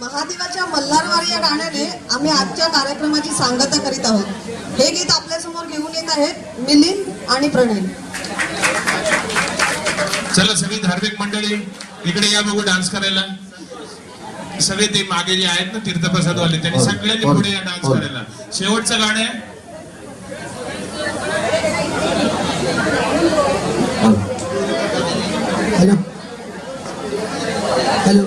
महादेवाच्या मल्हारवारी या गाण्याने आम्ही आजच्या कार्यक्रमाची सांगता करीत आहोत। हे गीत आपल्या समोर घेऊन येत आहेत मिलिंद आणि प्रणय। चला सगळी धार्मिक मंडळी इकडे या, बघू डान्स करायला। सगळे ते मागे जे आहेत ना तीर्थप्रसाद वाले, त्यांनी सगळ्यांनी पुढे या डान्स करायला। शेवटचं गाणं आहे हॅलो हॅलो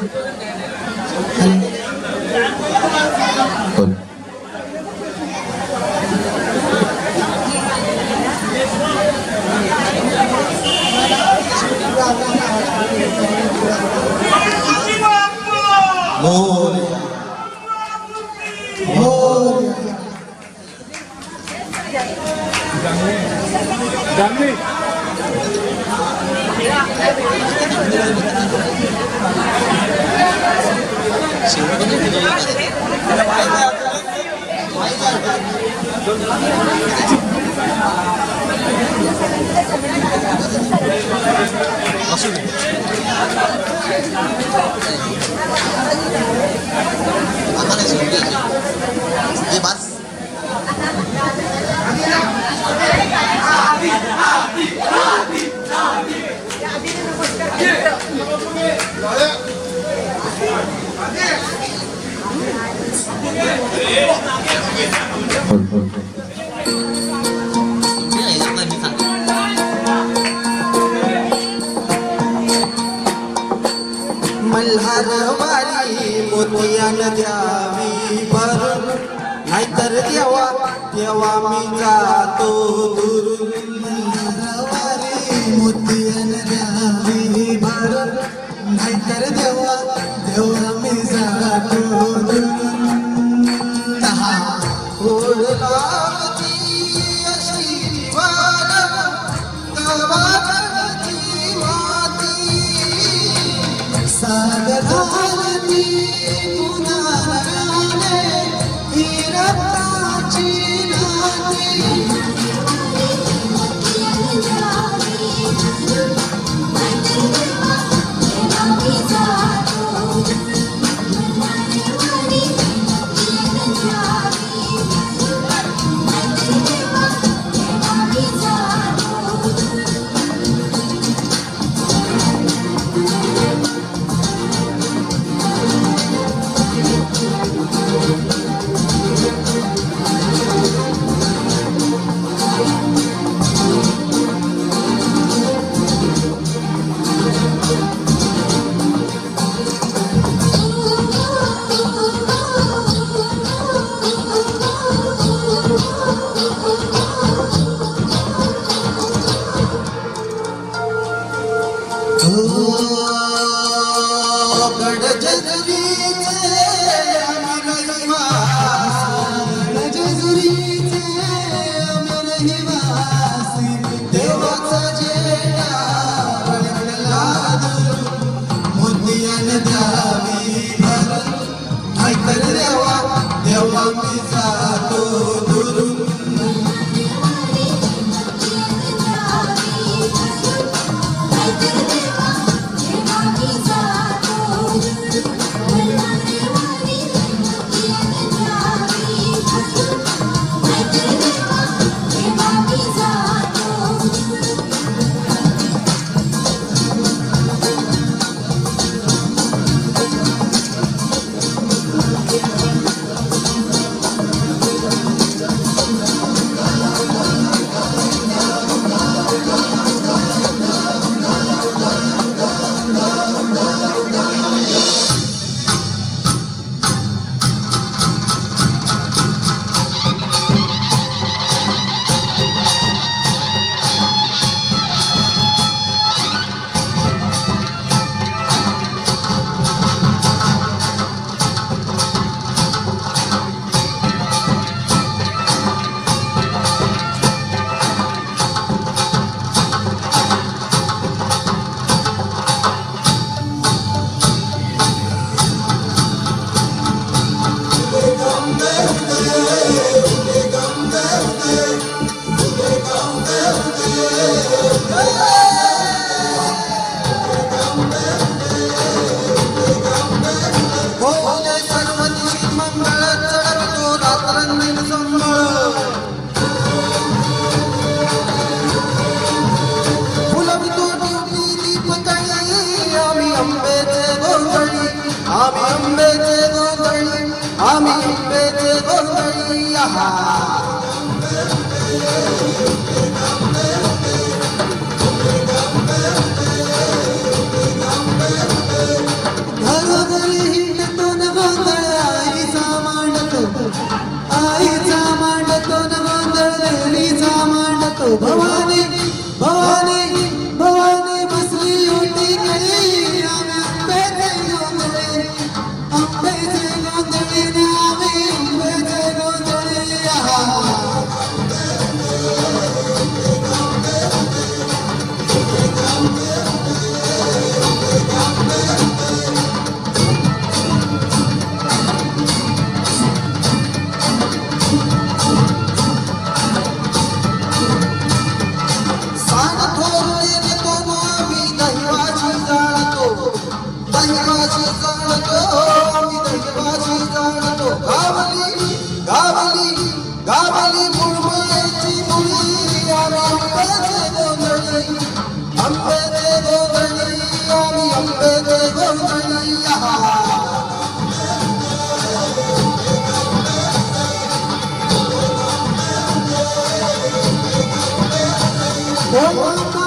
मल्हारवारी मोतियान द्यावी भरून, नाहीतर देवा देवा मी जातो दूर। मल्हारवारी मोतियान द्यावी भरून, नाहीतर देवा देवा मी जातो दूर। ओढलाची अशी वार गावाची माती, सागराची पुनाराने हिरताची नाती। Oh, आम्ही अंबेचे गोंधळी आम्ही अंबेचे गोंधळी आहा घरोघरी हिंडतो न गोंधळ आईचा मांडतो न गोंधळ देवीचा मांडतो भवानी भवानी भवानी बसली ओटी कळी आम्ही अंबेचे गोंधळी न आम्ही अंबेचे गोंधळी आहा गावली मुळमुळाची मुळी आम्ही अंबेचे गोंधळी आम्ही अंबेचे गोंधळी आहा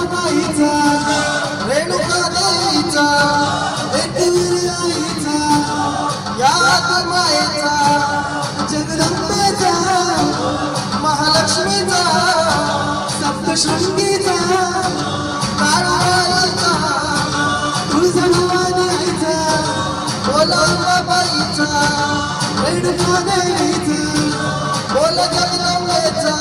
बाईचा रेणुका देवीचा एकवीर आईचा याद मायेचा जगदंबेचा महालक्ष्मीचा सप्तशृंगीचा काळाईचा तुळजाभवानीचा बोलाबाईचा रेणुका देवीचा बोल जगदंबेचा